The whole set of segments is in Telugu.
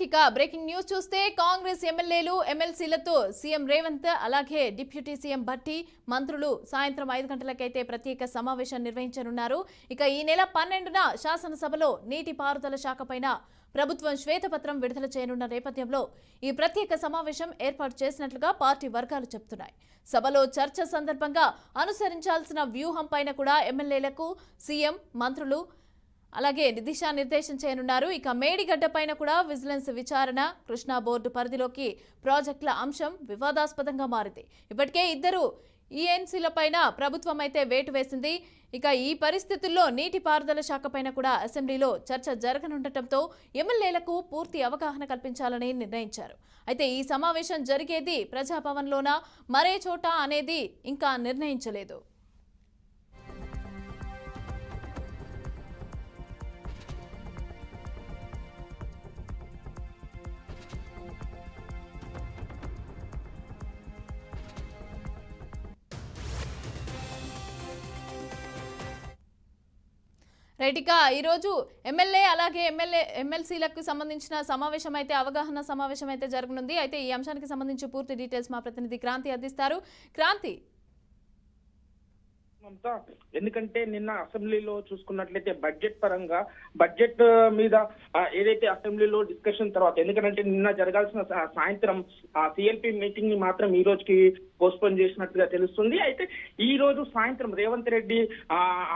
ఇక బ్రేకింగ్ న్యూస్ చూస్తే కాంగ్రెస్ ఎమ్మెల్యేలు ఎమ్మెల్సీలతో సీఎం రేవంత్ అలాగే డిప్యూటీ సీఎం భట్టి మంత్రులు సాయంత్రం 5 గంటలకైతే ప్రత్యేక సమావేశం నిర్వహించనున్నారు. ఇక ఈ నెల 12న శాసనసభలో నీటిపారుదల శాఖపైన ప్రభుత్వం శ్వేతపత్రం విడుదల చేయనున్న నేపథ్యంలో ఈ ప్రత్యేక సమావేశం ఏర్పాటు చేసినట్లుగా పార్టీ వర్గాలు చెబుతున్నాయి. సభలో చర్చ సందర్భంగా అనుసరించాల్సిన వ్యూహం పైన కూడా ఎమ్మెల్యేలకు సీఎం మంత్రులు అలాగే దిశానిర్దేశం చేయనున్నారు. ఇక మేడిగడ్డ పైన కూడా విజిలెన్స్ విచారణ, కృష్ణా బోర్డు పరిధిలోకి ప్రాజెక్టుల అంశం వివాదాస్పదంగా మారింది. ఇప్పటికే ఇద్దరు ఈఎన్సీల పైన ప్రభుత్వం అయితే వేటు వేసింది. ఇక ఈ పరిస్థితుల్లో నీటిపారుదల శాఖ పైన కూడా అసెంబ్లీలో చర్చ జరగనుండటంతో ఎమ్మెల్యేలకు పూర్తి అవగాహన కల్పించాలని నిర్ణయించారు. అయితే ఈ సమావేశం జరిగేది ప్రజాభవన్లోనా మరే చోట అనేది ఇంకా నిర్ణయించలేదు. రైట్, ఇక ఈరోజు ఎమ్మెల్యే అలాగే ఎమ్మెల్సీలకు సంబంధించిన సమావేశం అయితే అవగాహన సమావేశం అయితే జరగనుంది. అయితే ఈ అంశానికి సంబంధించి పూర్తి డీటెయిల్స్ మా ప్రతినిధి క్రాంతి అందిస్తారు. క్రాంతి, ఎందుకంటే నిన్న అసెంబ్లీలో చూసుకున్నట్లయితే బడ్జెట్ మీద ఏదైతే అసెంబ్లీలో డిస్కషన్ తర్వాత, ఎందుకంటే నిన్న జరగాల్సిన సాయంత్రం సిఎల్పి మీటింగ్ ని మాత్రం ఈ రోజుకి పోస్ట్పోన్ చేసినట్టుగా తెలుస్తుంది. అయితే ఈ రోజు సాయంత్రం రేవంత్ రెడ్డి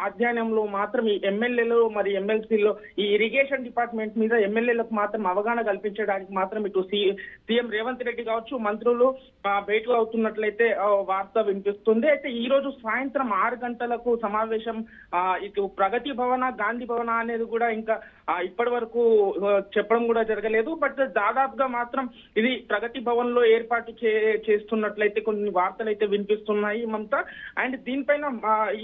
ఆధ్వర్యంలో మాత్రం ఈ ఎమ్మెల్యేలు మరి ఎమ్మెల్సీలో ఈ ఇరిగేషన్ డిపార్ట్మెంట్ మీద ఎమ్మెల్యేలకు మాత్రం అవగాహన కల్పించడానికి మాత్రం ఇటు సీఎం రేవంత్ రెడ్డి కావచ్చు మంత్రులు భేటీ అవుతున్నట్లయితే వార్త వినిపిస్తుంది. అయితే ఈ రోజు సాయంత్రం 6 గంటలకు సమావేశం ఇటు ప్రగతి భవన, గాంధీ భవన అనేది కూడా ఇంకా ఇప్పటి వరకు చెప్పడం కూడా జరగలేదు. బట్ దాదాపుగా మాత్రం ఇది ప్రగతి భవన్ లో ఏర్పాటు చేస్తున్నట్లయితే కొన్ని వార్తలు అయితే వినిపిస్తున్నాయి మమత. అండ్ దీనిపైన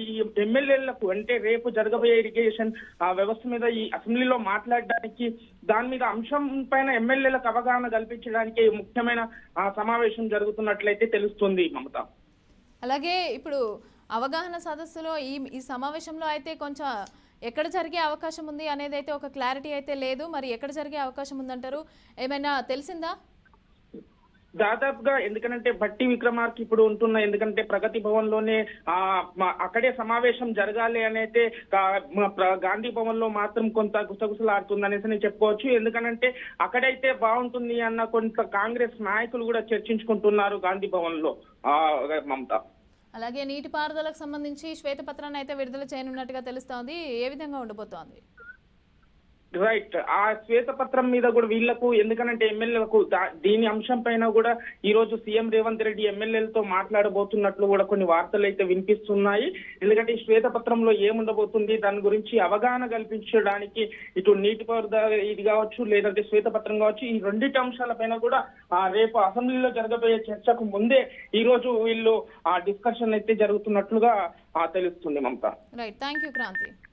ఈ ఎమ్మెల్యేలకు అంటే రేపు జరగబోయే ఇరిగేషన్ వ్యవస్థ మీద ఈ అసెంబ్లీలో మాట్లాడడానికి, దాని మీద అంశం పైన ఎమ్మెల్యేలకు అవగాహన కల్పించడానికి ముఖ్యమైన సమావేశం జరుగుతున్నట్లయితే తెలుస్తుంది మమత. అలాగే ఇప్పుడు అవగాహన సదస్సులో ఈ సమావేశంలో అయితే కొంచెం ఎక్కడ జరిగే అవకాశం ఉంది అనేది అయితే ఒక క్లారిటీ అయితే లేదు. మరి ఎక్కడ జరిగే అవకాశం ఉందంటారు? ఏమైనా తెలిసిందా? దాదాపుగా ఎందుకంటే భట్టి విక్రమార్క ఇప్పుడు ఉంటున్న, ఎందుకంటే ప్రగతి భవన్ లోనే అక్కడే సమావేశం జరగాలి అనేది గాంధీ భవన్ లో మాత్రం కొంత గుసగుసలాడుతుంది అనేసి నేను చెప్పుకోవచ్చు. ఎందుకంటే అక్కడైతే బాగుంటుంది అన్న కొంత కాంగ్రెస్ నాయకులు కూడా చర్చించుకుంటున్నారు గాంధీ భవన్ లో మమత. అలాగే నీటిపారుదలకు సంబంధించి శ్వేతపత్రాన్ని అయితే విడుదల చేయనున్నట్టుగా తెలుస్తోంది. ఏ విధంగా ఉండబోతోంది? రైట్, ఆ శ్వేతపత్రం మీద కూడా వీళ్లకు, ఎందుకంటే ఎమ్మెల్యేలకు దీని అంశం పైన కూడా ఈ రోజు సీఎం రేవంత్ రెడ్డి ఎమ్మెల్యేలతో మాట్లాడబోతున్నట్లు కూడా కొన్ని వార్తలు అయితే వినిపిస్తున్నాయి. ఎందుకంటే ఈ శ్వేతపత్రంలో ఏముండబోతుంది, దాని గురించి అవగాహన కల్పించడానికి ఇటు నీటిపారుదల ఇది కావచ్చు, లేదంటే శ్వేతపత్రం కావచ్చు, ఈ రెండింటి అంశాలపైన కూడా రేపు అసెంబ్లీలో జరగబోయే చర్చకు ముందే ఈ రోజు వీళ్ళు డిస్కషన్ అయితే జరుగుతున్నట్లుగా తెలుస్తుంది Mamata. Right, thank you Kranti.